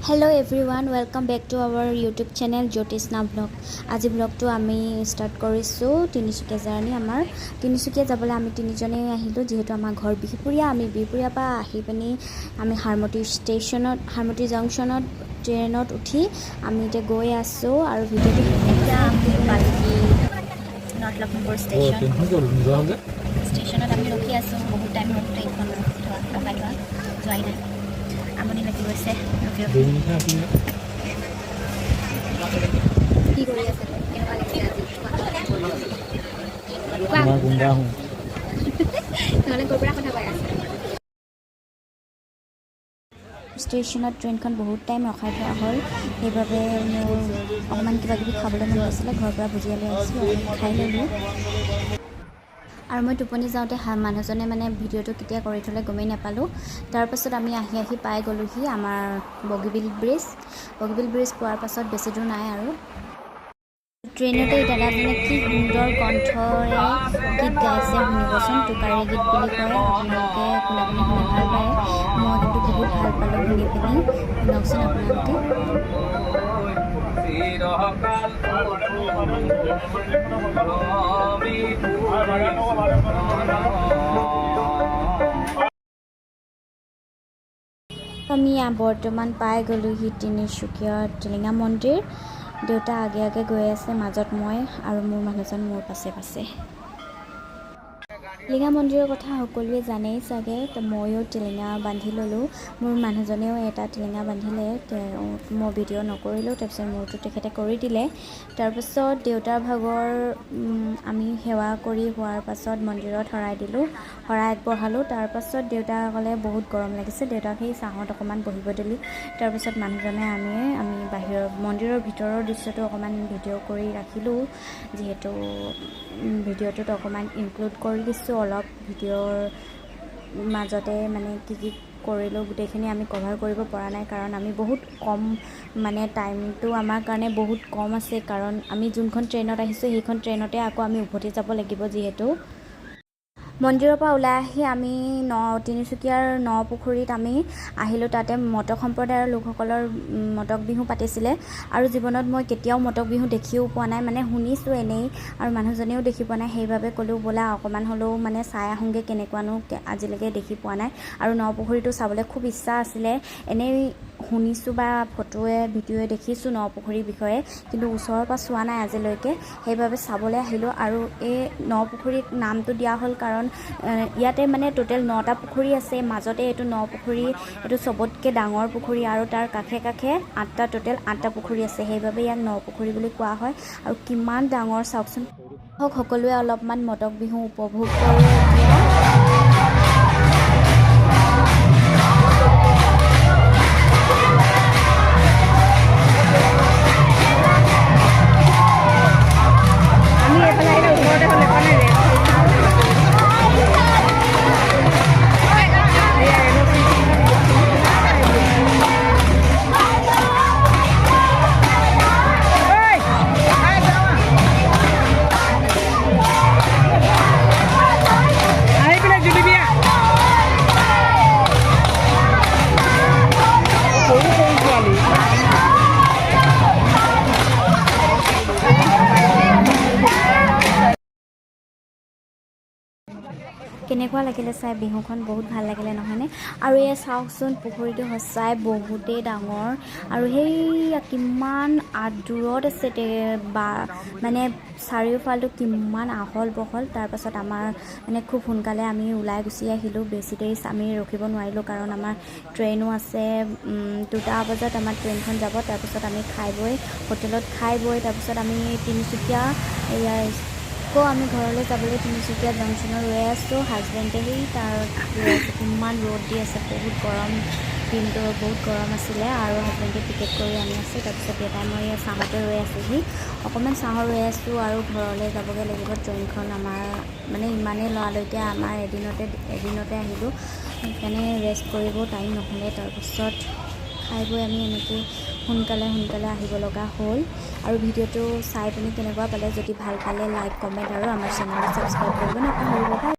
Hello everyone, welcome back to our YouTube channel Jyotisna Vlog. আজি ব্লগটো আমি start কৰিছো Tinsukia journey আমাৰ তিনিচুকীয়া যাবলৈ আমি তিনিজনে আহিলো যেহেতু আমাৰ ঘৰ বিহপুৰীয়া আমি বিহপুৰীয়া পৰা আহি পিনি আমি হাৰমতি জংচনত ট্ৰেইনত উঠি আমি এতিয়া গৈ আছো আৰু ভিডিঅ'টো এতিয়া আমি পালকি নৰ্থ লখিমপুৰ ষ্টেচনত আমি ৰখি আছো বহুত টাইম হ'ল ট্ৰেইনখন ৰখাই যোৱাই নাই আমনি লাগি গৈছে কি কৰি আছে ষ্টেচনত ট্ৰেইনখন বহুত টাইম ৰখাই থোৱা হ'ল সেইবাবে মোৰ অকণমান কিবা কিবি খাবলৈ মন গৈছিলে ঘৰৰ পৰা ভুজিয়া লৈ আহিছিলোঁ খাই ল'লোঁ আৰু মই টোপনি যাওঁতে মানুহজনে মানে ভিডিঅ'টো কেতিয়া কৰি থ'লে গমেই নাপালোঁ তাৰপাছত আমি আহি পাই গ'লোহি আমাৰ বগীবিল ব্ৰিজ পোৱাৰ পাছত বেছি দূৰ নাই আৰু ট্ৰেইনতে দাদাজনে কি সুন্দৰ কণ্ঠৰে গীত গাইছে শুনিবচোন টোকাৰী গীত বুলি কয় আপোনালোকে কোনে কোনে শুনি ভাল পায় মই কিন্তু বহুত ভাল পালোঁ শুনি পিনি শুনকচোন আপোনালোকে আমি বৰ্তমান পাই গ'লোহি তিনিচুকীয়া টিলিঙা মন্দিৰ দেউতা আগে আগে গৈ আছে মাজত মই আৰু মোৰ মানুহজন মোৰ পাছে টিলিঙা মন্দিৰৰ কথা সকলোৱে জানেই চাগে তো ময়ো টিলিঙা বান্ধি ল'লোঁ মোৰ মানুহজনেও এটা টিলিঙা বান্ধিলে মই ভিডিঅ' নকৰিলোঁ তাৰপিছত মোৰতো তেখেতে কৰি দিলে তাৰপিছত দেউতাৰ ভাগৰ আমি সেৱা কৰি হোৱাৰ পাছত মন্দিৰত শৰাই দিলোঁ শৰাই আগবঢ়ালোঁ তাৰপাছত দেউতাই ক'লে বহুত গৰম লাগিছে দেউতাক সেই ছাঁত অকণমান বহিব দিলোঁ তাৰপিছত মানুহজনে আমি বাহিৰৰ মন্দিৰৰ ভিতৰৰ দৃশ্যটো অকণমান ভিডিঅ' কৰি ৰাখিলোঁ যিহেতু ভিডিঅ'টোত অকণমান ইনক্লুড কৰি দিছোঁ অলপ ভিডিঅ'ৰ মাজতে মানে কি কৰিলোঁ গোটেইখিনি আমি কভাৰ কৰিব পৰা নাই কাৰণ আমি বহুত কম মানে টাইমটো আমাৰ কাৰণে বহুত কম আছে কাৰণ আমি যোনখন ট্ৰেইনত আহিছোঁ সেইখন ট্ৰেইনতে আকৌ আমি উভতি যাব লাগিব যিহেতু মন্দিৰৰ পৰা ওলাই আহি আমি তিনিচুকীয়াৰ নপুখুৰীত আমি আহিলোঁ তাতে মটক সম্প্ৰদায়ৰ লোকসকলৰ মটক বিহু পাতিছিলে আৰু জীৱনত মই কেতিয়াও মটক বিহু দেখিও পোৱা নাই মানে শুনিছোঁ এনেই আৰু মানুহজনেও দেখি পোৱা নাই সেইবাবে ক'লোঁ বোলা অকণমান হ'লেও মানে চাই আহোঁগৈ কেনেকুৱানো আজিলৈকে দেখি পোৱা নাই আৰু নপুখুৰীটো চাবলৈ খুব ইচ্ছা আছিলে এনেই শুনিছোঁ বা ফটোৱে ভিডিঅ'ৱে দেখিছোঁ নপুখুৰীৰ বিষয়ে কিন্তু ওচৰৰ পৰা চোৱা নাই আজিলৈকে সেইবাবে চাবলৈ আহিলোঁ আৰু এই নপুখুৰীত নামটো দিয়া হ'ল কাৰণ ইয়াতে মানে টোটেল 9টা পুখুৰী আছে মাজতে এইটো নপুখুৰী এইটো চবতকৈ ডাঙৰ পুখুৰী আৰু তাৰ কাষে কাষে 8টা পুখুৰী আছে সেইবাবে ইয়াক নপুখুৰী বুলি কোৱা হয় আৰু কিমান ডাঙৰ চাওকচোন সকলোৱে অলপমান মটক বিহু উপভোগ কৰে কেনেকুৱা লাগিলে চাই বিহুখন বহুত ভাল লাগিলে নহয়নে আৰু এই চাওকচোন পুখুৰীটো সঁচাই বহুতেই ডাঙৰ আৰু সেই কিমান দূৰত আছে মানে চাৰিওফালটো কিমান আহল বহল তাৰপাছত আমাৰ মানে খুব সোনকালে আমি ওলাই গুচি আহিলোঁ বেছি দেৰি আমি ৰখিব নোৱাৰিলোঁ কাৰণ আমাৰ ট্ৰেইনো আছে 2টা বজাত আমাৰ ট্ৰেইনখন যাব তাৰপিছত আমি হোটেলত খাই বৈ তাৰপিছত আমি তিনিচুকীয়া আকৌ আমি ঘৰলৈ যাবলৈ তিনিচুকীয়া জংচনত ৰৈ আছোঁ হাজবেণ্ডে সেই তাৰ ৰৈ আছে কিমান ৰ'দ দি আছে বহুত গৰম দিনটো বহুত গৰম আছিলে আৰু হাজবেণ্ডে টিকেট কৰি আনি আছে তাৰপিছত দেউতাই মই চাহতে ৰৈ আছোঁহি অকণমান চাহত ৰৈ আছোঁ আৰু ঘৰলৈ যাবগৈ লাগিব ট্ৰেইনখন আমাৰ মানে ইমানেই লৰালৈকে আমাৰ এদিনতে আহিলোঁ সেইকাৰণে ৰেষ্ট কৰিব টাইম নহ'লে তাৰপিছত খাই বৈ আমি এনেকৈ সোনকালে আহিব লগা হ'ল আৰু ভিডিঅ'টো চাই পিনি কেনেকুৱা পালে যদি ভাল পালে লাইক কমেণ্ট আৰু আমাৰ চেনেলটো ছাবস্ক্ৰাইব কৰিব নাপাহৰিব।